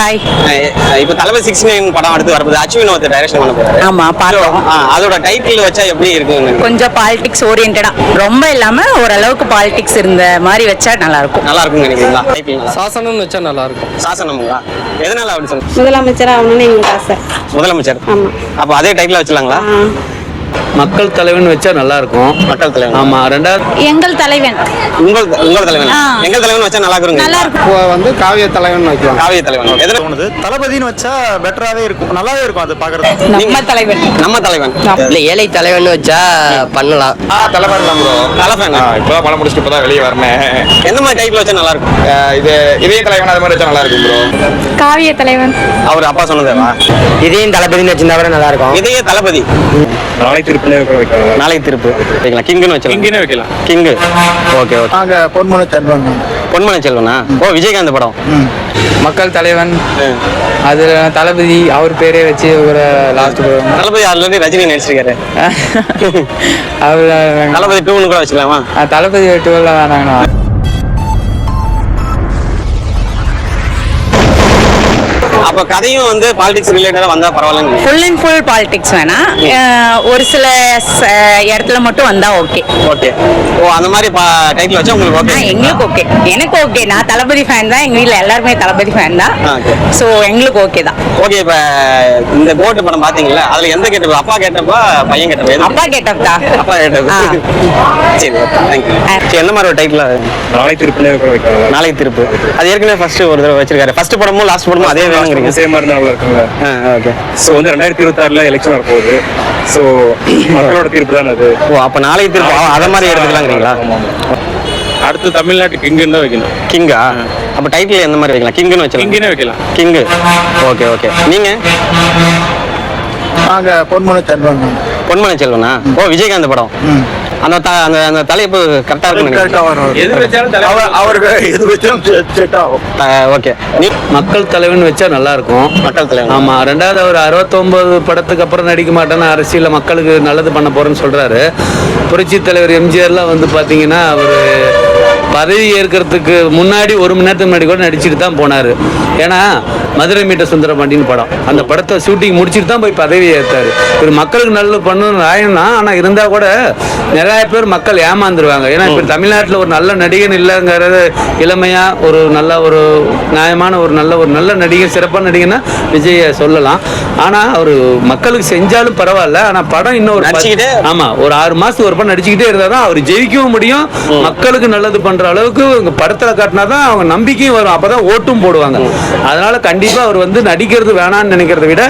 Hi. இப்போ தளபதி 69 படம் அடுத்து வரப்போகுது. அச்சு வினோத் டைரக்ஷன் பண்ண போறாரு. ஆமா பார்த்தோம். அதோட டைட்டில் வச்சா எப்படி இருக்குங்க? கொஞ்சம் பாலிடிக்ஸ் ஓரியன்டா, ரொம்ப இல்லாம ஓரளவுக்கு பாலிடிக்ஸ் இருந்த மாதிரி வச்சா நல்லா இருக்கும். நல்லா இருக்கும்னு நினைக்கிறீங்களா? டைட்டில் சாசனம்னு வச்சா நல்லா இருக்கும். சாசனமுங்களா? எதனால அப்படி சொல்லுங்க? முதலமைச்சர் ஆகணும்னு எங்களுக்கு ஆசை. முதலமைச்சர். ஆமா. அப்ப அதே டைட்டில் வச்சலாங்களா? மக்கள் தலைவன் வச்சா நல்லா இருக்கும். மக்கள் தலைவன். ஆமா. ரெண்டாவது எங்கள் தலைவன். உங்கள் தலைவன். எங்கள் தலைவன் வச்சா நல்லா இருக்குங்க. நல்லா இருக்கும். இப்போ வந்து காவிய தலைவன் வைக்கலாம். காவிய தலைவன். எதனால தோணுது? தளபதின்னு வச்சா பெட்டராவே இருக்கும், நல்லாவே இருக்கும் அது பாக்குறது. நம்ம தலைவன். நம்ம தலைவன். இல்ல ஏழை தலைவன் வச்சா பண்ணலாம். தலைவர் தான் ப்ரோ. தலைவன். இப்பதான் படம் முடிச்சுட்டு இப்பதான் வெளியே வரேன். எந்த மாதிரி டைட்டில் வச்சா நல்லா இருக்கும்? இது இதே தலைவன் அது மாதிரி வச்சா நல்லா இருக்கும் ப்ரோ. காவிய தலைவன். அவர் அப்பா சொன்னதேவா? இதையும் தளபதினு வச்சிருந்தா நல்லா இருக்கும். இதையே தளபதி. நாளை திருப்பினே வைக்கலாம். நாளை திருப்பு வைக்கலாம். கிங்குன்னு வச்சலாம். இங்கே வைக்கலாம். கிங்கு. Okay okay. நாங்க பொன்மன செல்வன். பொன்மன செல்வனா? ஓ, விஜயகாந்த் படம். மக்கள் தலைவன். அதுல தளபதி அவர் பேரே வச்சு ஒரு லாஸ்ட் தளபதி ஆல்ரெடி ரஜினி நடிச்சிருக்காரு. அவர் தளபதி 2 கூட வச்சுக்கலாமா? தளபதி 12 வேணாங்கண்ணா. அப்ப கதையும் வந்து பாலிடிக்ஸ் ரிலேட்டடா வந்தா பரவாயில்ல. ஃபுல் அண்ட் ஃபுல் பாலிடிக்ஸ் வேணா, ஒரு சில இடத்துல மட்டும் வந்தா ஓகே. ஓகே. ஓ, அந்த மாதிரி டைட்டில் வச்சா உங்களுக்கு ஓகே? எங்களுக்கு ஓகே, எனக்கு ஓகே. நான் தளபதி ஃபேன் தான், எங்க வீட்ல எல்லாருமே தளபதி ஃபேன் தான். ஸோ எங்களுக்கு ஓகே தான். ஓகே. இப்ப இந்த கோட்டு படம் பாத்தீங்களா? அதுல எந்த கேட்டப்ப? அப்பா கேட்டப்பா பையன் கேட்டப்பா? அப்பா கேட்டப்பா. அப்பா கேட்டப்பா. சரி, தேங்க்யூ. சரி, என்ன மாதிரி ஒரு டைட்டில்? நாளை திருப்பினே வைக்கலாம். நாளை திருப்பு. அது ஏற்கனவே ஃபர்ஸ்ட் ஒரு தடவை வச்சிருக்காரு. ஃபர்ஸ்ட் படமும் லாஸ்ட் படமும் அதே வேணுங்கிறீங்க? சேமா இருந்தா நல்லா இருக்குங்க. ஓகே. ஸோ வந்து 2026 எலெக்ஷன் வரப்போகுது. ஸோ மக்களோட தீர்ப்பு தான் அது. ஓ, அப்ப நாளை திருப்பு அத மாதிரி எடுத்துக்கலாங்கிறீங்களா? அடுத்து தமிழ்நாட்டுக்கு கிங்குன்னு தான் வைக்கணும். கிங்கா? அப்ப டைட்டில் எந்த மாதிரி வைக்கலாம்? கிங்குன்னு வச்சலாம். கிங்குன்னு வைக்கலாம். கிங்கு. Okay okay. நீங்க? நாங்க பொன்மன செல்வன். பொன்மன செல்வனா? ஓ, விஜயகாந்த் படம். அந்த அந்த தலைப்பு கரெக்டா இருக்கும். எது வச்சாலும் அவருக்கு எது வச்சாலும் செட் ஆகும். ஓகே. நீ மக்கள் தலைவன் வச்சா நல்லா இருக்கும். மக்கள் தலைவன். ஆமா. ரெண்டாவது அவர் 69 படத்துக்கு அப்புறம் நடிக்க மாட்டேன்னு அரசியல்ல மக்களுக்கு நல்லது பண்ண போறேன்னு சொல்றாரு. புரட்சி தலைவர் எம்ஜிஆர்லாம் வந்து பாத்தீங்கன்னா அவர் பதவி ஏற்கிறதுக்கு முன்னாடி 1 மணி நேரத்துக்கு முன்னாடி கூட நடிச்சுட்டு தான் போனாரு. ஏன்னா மதுரை மீட்ட சுந்தரபாண்டின்னு படம், அந்த படத்தை ஷூட்டிங் முடிச்சுட்டு தான் போய் பதவி ஏற்றாரு. ஒரு மக்களுக்கு நல்லது பண்ணணும் ராயனா. ஆனால் இருந்தால் கூட நிறைய பேர் மக்கள் ஏமாந்துருவாங்க. ஏன்னா இப்போ தமிழ்நாட்டில் ஒரு நல்ல நடிகன் இல்லைங்கிறது, இளமையா ஒரு நல்ல ஒரு நியாயமான ஒரு நல்ல நடிகன், சிறப்பான நடிகன்னா விஜயை சொல்லலாம். ஆனால் அவர் மக்களுக்கு செஞ்சாலும் பரவாயில்ல. ஆனால் படம் இன்னும் ஒரு ஆமா ஒரு 6 மாசத்துக்கு ஒரு படம் நடிச்சுக்கிட்டே இருந்தால் தான் அவர் ஜெயிக்கவும் முடியும். மக்களுக்கு நல்லது பண்ற அளவுக்கு படத்துல காட்டினா தான் அவங்க நம்பிக்கையும் வரும். அப்பதான் ஓட்டும் போடுவாங்க. அதனால கண்டிப்பா அவர் வந்து நடிக்கிறது வேணாம்னு நினைக்கிறத விட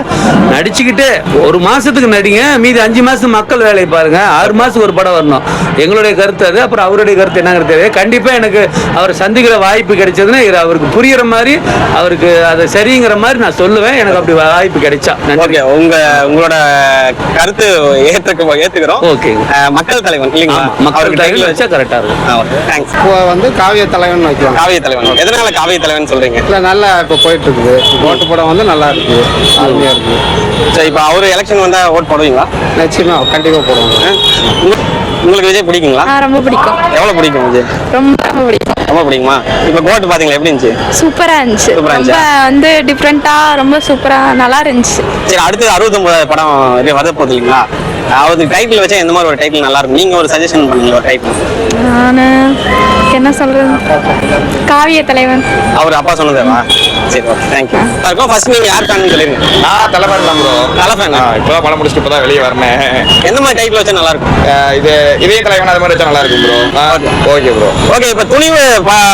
நடிச்சுக்கிட்டே 1 மாசத்துக்கு நடிங்க, மீதி 5 மாசம் மக்கள் வேலையை பாருங்க. 6 மாசத்துக்கு ஒரு படம் வரணும். எங்களுடைய கருத்து அது. அப்புறம் அவருடைய கருத்து என்னங்கிறது தெரியாது. கண்டிப்பா எனக்கு அவரை சந்திக்கிற வாய்ப்பு கிடைச்சதுன்னா அவருக்கு புரியுற மாதிரி, அவருக்கு அதை சரிங்கிற மாதிரி நான் சொல்லுவேன். எனக்கு அப்படி வாய்ப்பு கிடைச்சா. உங்களோட கருத்து ஏத்துக்கிறோம். ஓகே. மக்கள் தலைவன் இல்லைங்களா? மக்கள் தலைவன் வச்சா கரெக்டா இருக்கும். தேங்க்ஸ். வந்து காவிய தலைவன் வைக்கலாம். காவிய தலைவன். எதனால காவிய தலைவன் சொல்றீங்க? இல்ல நல்லா இப்போ போயிட்டு இருக்குது. ஓட்டு படம் வந்து நல்லா இருக்கு, அருமையா இருக்கு. சரி, இப்போ அவரு எலெக்ஷன் வந்தா ஓட் போடுவீங்களா? நிச்சயமா கண்டிப்பா போடுவாங்க. உங்களுக்கு விஜய் பிடிக்குங்களா? ரொம்ப பிடிக்கும். எவ்வளவு பிடிக்கும் விஜய்? ரொம்ப பிடிக்கும். ரொம்ப பிடிக்குமா? இப்போ கோட் பாத்தீங்களா, எப்படி இருந்துச்சு? சூப்பரா இருந்துச்சு. சூப்பரா ரொம்ப வந்து டிஃப்ரெண்டா, ரொம்ப சூப்பரா நல்லா இருந்துச்சு. சரி, அடுத்து 69 படம் வர போகுது இல்லைங்களா? அவருக்கு டைட்டில் வச்சா எந்த மாதிரி ஒரு டைட்டில் நல்லா இருக்கும்? நீங்க ஒரு சஜஷன் பண்ணுங்க ஒரு டைட்டில். நானு என்ன சொல்றது, காவிய தலைவன். அவர் அப்பா சொன்னதேவா? சரி, ஓகே, தேங்க்யூ. இப்போ ஃபர்ஸ்ட் நீங்க யார் ஃபேன் சொல்லிருங்க. நான் தலைவர் தான் ப்ரோ. தலை ஃபேன். இப்பதான் படம் முடிச்சுட்டு இப்பதான் வெளியே வரேன். எந்த மாதிரி டைட்டில் வச்சா நல்லா இருக்கும்? இதே தலைவன் அது மாதிரி வச்சா நல்லா இருக்கும் ப்ரோ. Okay bro. ஓகே. இப்போ துணிவு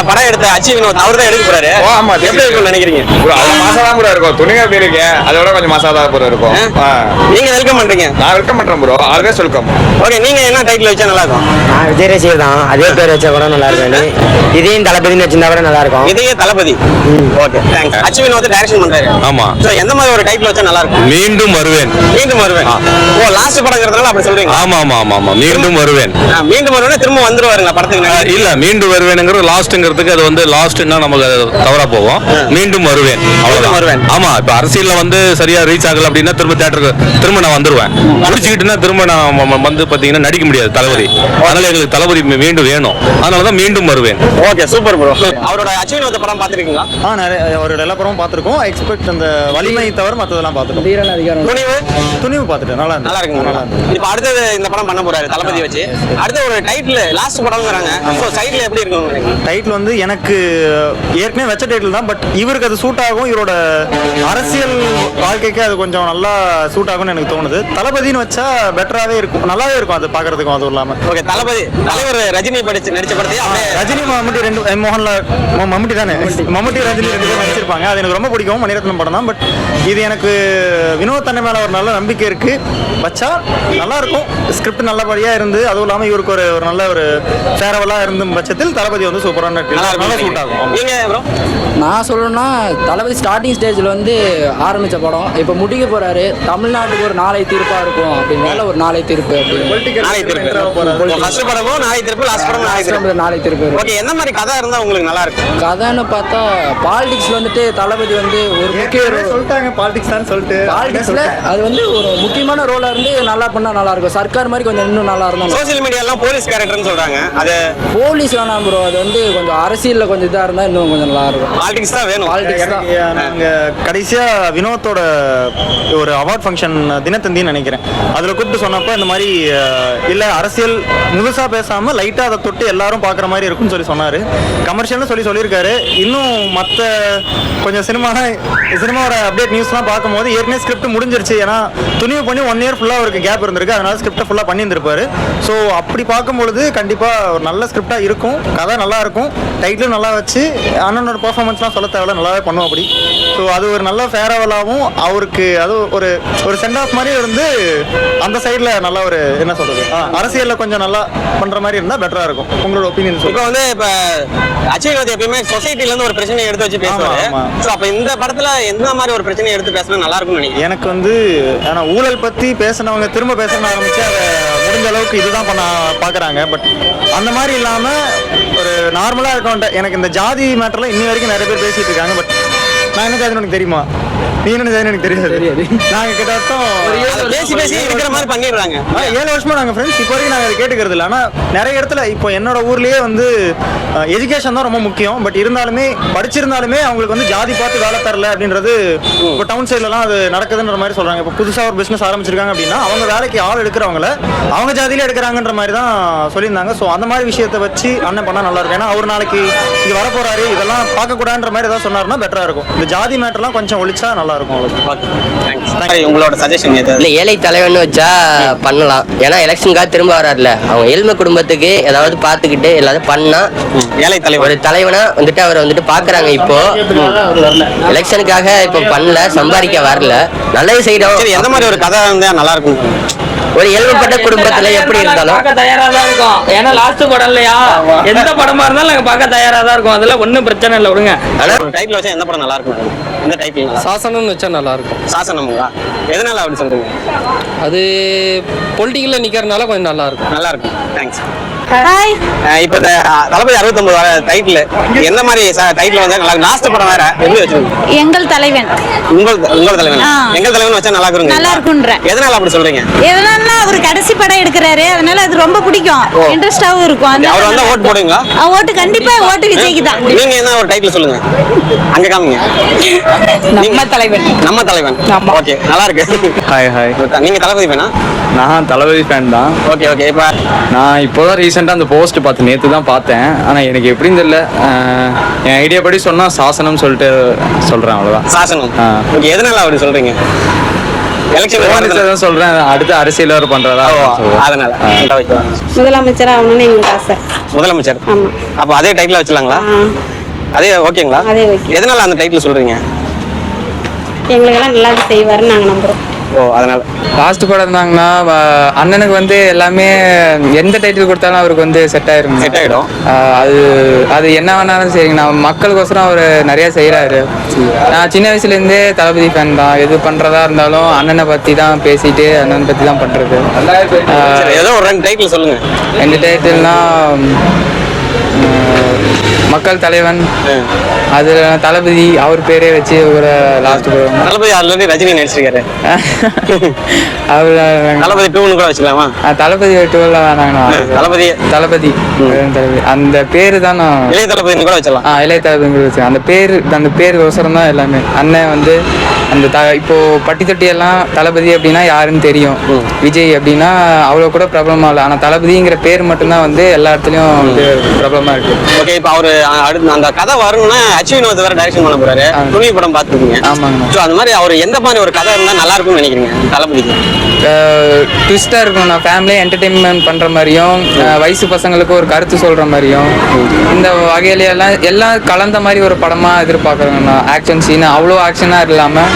படம் எடுத்த அச்சு வினோத் அவர் தான் எடுக்க போறாரு. ஆமா. எப்படி இருக்கும்னு நினைக்கிறீங்க? ப்ரோ அது மாசா தான் ப்ரோ இருக்கும். துணிங்க எப்படி இருக்கு, அதோட கொஞ்சம் மாசா தான் ப்ரோ இருக்கும். நீங்க வெல்கம் பண்றீங்க? நான் வெல்கம் பண்றேன் ப்ரோ. Always welcome. ஓகே. நீங்க என்ன டைட்டில் வச்சா நல்லா இருக்கும்? நான் விஜய் ரசிகர் தான். அதே பேர் வச்சா கூட நல்லா இருக்கும். இதையும் தளபதினு வச்சிருந்தா கூட நல்லா இருக்கும். இதையே தளபதி. Okay, thanks. அச்சு வினோத் டைரக்ஷன் பண்றாரு. ஆமா. சோ எந்த மாதிரி ஒரு டைட்டில் வச்சா நல்லா இருக்கும்? மீண்டும் வருவேன். மீண்டும் வருவேன். ஓ, லாஸ்ட் படம்ங்கறதால அப்படி சொல்றீங்க? ஆமா ஆமா ஆமா ஆமா. மீண்டும் வருவேன். மீண்டும் வருவேன். திரும்ப வந்துருவாருங்க படத்துக்கு? இல்ல, மீண்டும் வருவேன்ங்கிறது லாஸ்ட்ங்கிறதுக்கு அது வந்து லாஸ்ட்னா நமக்கு தவறா போவோம். மீண்டும் வருவேன், அவ்வளவுதான். வருவேன். ஆமா. இப்ப அரசியல்ல வந்து சரியா ரீச் ஆகல அப்படின்னா திரும்ப தியேட்டருக்கு திரும்ப நான் வந்துருவேன். முடிச்சுக்கிட்டுனா திரும்ப நான் வந்து பாத்தீங்கன்னா நடிக்க முடியாது தளபதி. அதனால எங்களுக்கு தளபதி மீண்டும் வேணும். அதனாலதான் மீண்டும் வருவேன். Okay, super bro. அவரோட அச்சு வினோத் படம் பாத்துருக்கீங்களா? நிறைய அவரோட எல்லா படமும் பார்த்துருக்கோம். எக்ஸ்பெக்ட் அந்த வலிமை தவிர மற்றதெல்லாம் பார்த்துருக்கோம். துணிவு பார்த்துட்டேன். நல்லா இருக்கு. நல்லா இருக்கு. இப்போ அடுத்தது இந்த படம் பண்ண போறாரு தளபதி வச்சு. அடுத்த ஒரு டைட்டில் லாஸ்ட் படம்ங்கறாங்க. ஸோ சைடில் எப்படி இருக்கும்? டைட்டில் வந்து எனக்கு ஏற்கனவே வச்ச டைட்டில் தான். பட் இவருக்கு அது சூட் ஆகும். இவரோட அரசியல் வாழ்க்கைக்கு அது கொஞ்சம் நல்லா சூட் ஆகும்னு எனக்கு தோணுது. தளபதினு வச்சா பெட்டராகவே இருக்கும், நல்லாவே இருக்கும் அது பார்க்கறதுக்கும். அதுவும் இல்லாமல் ஓகே, தளபதி தலைவர் ரஜினி நடிச்ச படத்தையே ரஜினி மம்முட்டி ரெண்டு மோகன்லால் மம்முட்டி தானே மம்முட்டி ரஜினி ரெண்டு பேரும் நடிச்சிருப்பாங்க. அது எனக்கு ரொம்ப பிடிக்கும். மணிரத்னம் படம் தான். பட் இது எனக்கு வினோத் தன்னை மேலே ஒரு நல்ல நம்பிக்கை இருக்கு. வச்சா நல்லா இருக்கும். ஸ்கிரிப்ட் நல்லபடியா இருந்து அதுவும் இல்லாமல் இவருக்கு ஒரு நல்ல ஒரு ஃபேரவலாக இருந்தும் பட்சத்தில் தளபதி வந்து சூப்பரான நல்லா சூட் ஆகும். நீங்க ப்ரோ? நான் சொல்லணும்னா தளபதி ஸ்டார்டிங் ஸ்டேஜில் வந்து ஆரம்பித்த படம் இப்போ முடிக்க போகிறாரு. தமிழ்நாட்டுக்கு ஒரு நாளை தீர்ப்பாக இருக்கும் அப்படின்னால ஒரு நாளை தீர்ப்பு நாளை தீர்ப்பு. ஓகே, என்ன மாதிரி கதை இருந்தால் உங்களுக்கு நல்லா இருக்கும்? கதைன்னு பார்த்தா பாலிடிக்ஸில் வந்துட்டு தளபதி வந்து ஒரு முக்கிய சொல்லிட்டாங்க. பாலிடிக்ஸ் தான் சொல்லிட்டு பாலிடிக்ஸில் அது வந்து ஒரு முக்கியமான ரோலாக இருந்து நல்லா பண்ணால் நல்லா இருக்கும். சர்க்கார் மாதிரி கொஞ்சம் இன்னும் நல்லா இருந்தாலும். சோசியல் மீடியாலாம் போலீஸ் கேரக்டர்னு சொல்கிறாங்க. அது போலீஸ் வேணாம் ப்ரோ. அது வந்து கொஞ்சம் அரசியலில் கொஞ்சம் இதாக இருந்தால் இன்னும் கொஞ்சம் நல்லா இருக்கும். பாலிடிக்ஸ் தான் வேணும். பாலிடிக்ஸ் தான். நாங்கள் கடைசியாக வினோத்தோட ஒரு அவார்ட் ஃபங்க்ஷன் தினத்தந்தின்னு நினைக்கிறேன். அதில் கூப்பிட்டு சொன்னப்போ இந்த மாதிரி இல்லை அரசியல் முழுசாக பேசாமல் லைட்டாக அதை தொட்டு எல்லாரும் பார்க்குற மாதிரி இருக்குன்னு சொன்னார். கமர்ஷியல்னு சொல்லியிருக்காரு. இன்னும் மற்ற கொஞ்சம் சினிமாவோட அப்டேட் நியூஸ்லாம் பார்க்கும்போது ஏற்கனவே ஸ்கிரிப்ட் முடிஞ்சிருச்சு. ஏன்னா துணிவு பண்ணி 1 year ஃபுல்லாக அவருக்கு கேப் இருந்திருக்கு. அதனால ஸ்கிரிப்டை ஃபுல்லாக பண்ணியிருந்திருப்பாரு. ஸோ அப்படி பார்க்கும்பொழுது கண்டிப்பாக ஒரு நல்ல ஸ்கிரிப்டாக இருக்கும். கதை நல்லா இருக்கும். டைட்டிலும் நல்லா வச்சு அண்ணனோட பர்ஃபார்மன்ஸ்லாம் சொல்ல தேவையில்ல, நல்லாவே பண்ணுவோம் அப்படி. ஸோ அது ஒரு நல்ல ஃபேரவலாகவும் அவருக்கு அது ஒரு சென்ட் ஆஃப் மாதிரி இருந்து அந்த சைடில் நல்லா ஒரு என்ன சொல்கிறது அரசியலில் கொஞ்சம் நல்லா பண்ணுற மாதிரி இருந்தால் பெட்டராக இருக்கும். உங்களோட ஒப்பீனியன்? இப்போ வந்து இப்போ அச்சீவ் எப்பயுமே சொசைட்டிலேருந்து ஒரு பிரச்சனையை எடுத்து வச்சு பேசுவாங்க. ஸோ அப்போ இந்த படத்தில் எந்த மாதிரி ஒரு பிரச்சனையை எடுத்து பேசினா நல்லா இருக்கும்னு நினைக்கிறேன். எனக்கு வந்து ஆனால் ஊழல் பற்றி பேசினவங்க திரும்ப பேசணும் ஆரம்பிச்சு அதை முடிஞ்ச அளவுக்கு இதுதான் பண்ண பார்க்குறாங்க. பட் அந்த மாதிரி இல்லாமல் ஒரு நார்மலாக இருக்கவன்ட்ட எனக்கு இந்த ஜாதி மேட்டர்லாம் இன்னி வரைக்கும் நிறைய பேர் பேசிகிட்டு இருக்காங்க. பட் நான் என்ன ஜாதின்னு உனக்கு தெரியுமா? நீ என்ன ஜாதின்னு எனக்கு தெரியாது. நாங்கள் கிட்டத்தட்ட பேசி இருக்கிற மாதிரி பண்ணிடுறாங்க. 7 வருஷமா நாங்கள் ஃப்ரெண்ட்ஸ். இப்போ வரைக்கும் நாங்கள் அதை கேட்டுக்கிறது இல்லை. ஆனால் நிறைய இடத்துல இப்போ என்னோட ஊர்லேயே வந்து எஜுகேஷன் தான் ரொம்ப முக்கியம். பட் இருந்தாலுமே படிச்சிருந்தாலுமே அவங்களுக்கு வந்து ஜாதி பார்த்து வேலை தரல அப்படின்றது இப்போ டவுன் சைட்லலாம் அது நடக்குதுன்ற மாதிரி சொல்கிறாங்க. இப்போ புதுசாக ஒரு பிஸ்னஸ் ஆரம்பிச்சிருக்காங்க அப்படின்னா அவங்க வேலைக்கு ஆள் எடுக்கிறவங்கள அவங்க ஜாதியிலே எடுக்கிறாங்கன்ற மாதிரி தான் சொல்லியிருந்தாங்க. ஸோ அந்த மாதிரி விஷயத்தை வச்சு அண்ணன் பண்ணால் நல்லா இருக்கும். ஏன்னா அவர் நாளைக்கு இங்கே வரப்போறாரு, இதெல்லாம் பார்க்கக்கூடாதுன்ற மாதிரி ஏதாவது சொன்னார்னா பெட்டராக இருக்கும். இந்த ஜாதி மேட்டர்லாம் கொஞ்சம் ஒழிச்சா நல்லா இருக்கும். உங்களோட சஜஷன் எது? இல்லை ஏழை தலைவன் வச்சா பண்ணலாம். ஏன்னா எலெக்ஷனுக்காக திரும்ப வராருல, அவங்க ஏழ்மை குடும்பத்துக்கு ஏதாவது பார்த்துக்கிட்டு எல்லாரும் பண்ணா ஏழை தலைவர் ஒரு தலைவனா வந்துட்டு அவரை வந்துட்டு பாக்குறாங்க. இப்போ எலெக்ஷனுக்காக இப்போ பண்ணல, சம்பாதிக்க வரல, நல்லது செய்யறோம். எந்த மாதிரி ஒரு கதை இருந்தா நல்லா இருக்கும்? ஒரு ஏழ்மைப்பட்ட குடும்பத்துல எப்படி இருந்தாலும் பார்க்க தயாரா தான் இருக்கும். ஏன்னா லாஸ்ட் படம் இல்லையா, எந்த படமா இருந்தாலும் நாங்க பார்க்க தயாரா தான் இருக்கும். அதெல்லாம் ஒன்றும் பிரச்சனை இல்லை, விடுங்க. டைட்டில் வச்சா எந்த படம் நல்லா இருக்கும்? இந்த டைட்டில் சாசனம்னு வச்சா நல்லா இருக்கும். சாசனமுங்களா? எதனால அப்படி சொல்றீங்க? அது பொலிட்டிக்கலில் நிற்கிறதுனால கொஞ்சம் நல்லா இருக்கும். நல்லா இருக்கும். தேங்க்ஸ். ஹாய். இப்போ தளபதி 69 டைட்டில் எந்த மாதிரி டைட்டில் வந்தா நல்லா? லாஸ்ட் படம் வேற எப்படி வச்சிருக்கீங்க? எங்கள் தலைவன். உங்கள் தலைவன். எங்கள் தலைவன் வச்சா நல்லா இருக்கும். நல்லா இருக்கும்ன்ற. எதனால அப்படி சொல்றீங்க? எதனால அவர் கடைசி படம் எடுக்கிறாரு, அதனால அது ரொம்ப பிடிக்கும், இன்ட்ரெஸ்டாவும் இருக்கும். அவர் வந்தா ஓட்டு போடுவீங்களா? ஓட்டு கண்டிப்பா ஓட்டு விஜய்க்கு தான். நீங்க என்ன ஒரு டைட்டில் சொல்லுங்க, அங்க காமிங்க. நம்ம தலைவன். நம்ம தலைவன். ஓகே, நல்லா இருக்கு. Hi hi. நீங்க தளபதி ஃபேனா? நான் தளபதி ஃபேன் தான். Okay okay. இப்போ நான் இப்போதான் ரீசெண்டாக அந்த போஸ்ட் பார்த்து நேற்று தான் பார்த்தேன். ஆனால் எனக்கு எப்படின்னு தெரியல. என் ஐடியா படி சொன்னால் சாசனம் சொல்லிட்டு சொல்கிறேன், அவ்வளோதான். சாசனம். ஓகே, எதனால அப்படி சொல்றீங்க? எலெக்ஷன் சொல்றேன், அடுத்து அரசியல் அவர் பண்றதா, அதனால முதலமைச்சர் ஆகணும்னு எங்களுக்கு ஆசை. முதலமைச்சர். அப்போ அதே டைட்டில் வச்சிடலாங்களா? அதே ஓகேங்களா? எதனால அந்த டைட்டில் சொல்றீங்க? எங்களுக்கெல்லாம் நல்லா செய்வாருன்னு நாங்கள் நம்புறோம். ஓ, அதனால லாஸ்ட் படம் இருந்தாங்கன்னா அண்ணனுக்கு வந்து எல்லாமே எந்த டைட்டில் கொடுத்தாலும் அவருக்கு வந்து செட் ஆயிரும். செட் ஆகிடும். அது என்ன வேணாலும் சரிங்கண்ணா, மக்களுக்கோசரம் அவர் நிறைய செய்கிறாரு. நான் சின்ன வயசுலேருந்தே தளபதி ஃபேன் தான். எது பண்ணுறதா இருந்தாலும் அண்ணனை பற்றி தான் பேசிட்டு அண்ணனை பற்றி தான் பண்ணுறது. ஏதோ ஒரு 2 டைட்டில் சொல்லுங்க. 2 டைட்டில்னா மக்கள் தலைவன், அது தளபதி அவர் பேரே வச்சு ஒரு லாஸ்ட் தளபதி ஆல்ரெடி ரஜினி நடிச்சிருக்காரு. அவர் தளபதி 2 கூட வச்சுக்கலாமா? தளபதி 2 வேணாங்கண்ணா. தளபதி தளபதி அந்த பேரு தான் நான் இளைய தளபதி கூட வச்சலாம். இளைய தளபதி வச்சு அந்த பேருக்கோசரம் தான் எல்லாமே. அண்ணன் வந்து அந்த இப்போ பட்டி தொட்டி எல்லாம் தளபதி அப்படின்னா யாருன்னு தெரியும். விஜய் அப்படின்னா அவ்வளோ கூட பிரபலமா இல்லை. ஆனால் தளபதிங்கிற பேர் மட்டும்தான் வந்து எல்லா இடத்துலையும் வந்து பிரபலமா இருக்கு. ஓகே, இப்போ அவரு அடுத்து அந்த கதை வரணும்னா அச்சு வினோத் வேற டைரக்ஷன் பண்ண போறாரு. துணிவு படம் பார்த்துருக்கீங்க. ஆமாங்க. ஸோ அந்த மாதிரி அவர் எந்த மாதிரி ஒரு கதை இருந்தால் நல்லா இருக்கும்னு நினைக்கிறீங்க தளபதிக்கு? ட்விஸ்டாக இருக்கும். நான் ஃபேமிலியை என்டர்டெயின்மெண்ட் பண்ணுற மாதிரியும் வயசு பசங்களுக்கு ஒரு கருத்து சொல்கிற மாதிரியும் இந்த வகையிலையெல்லாம் எல்லாம் கலந்த மாதிரி ஒரு படமாக எதிர்பார்க்குறேங்க. நான் ஆக்ஷன் சீன் அவ்வளோ ஆக்ஷனாக இல்லாமல்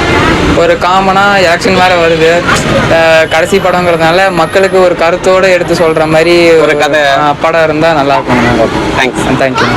ஒரு காமனாக ஆக்ஷன் வேறு வருது. கடைசி படங்கிறதுனால மக்களுக்கு ஒரு கருத்தோடு எடுத்து சொல்கிற மாதிரி ஒரு கதை படம் இருந்தால் நல்லா இருக்கும். தேங்க்ஸ். தேங்க்யூ.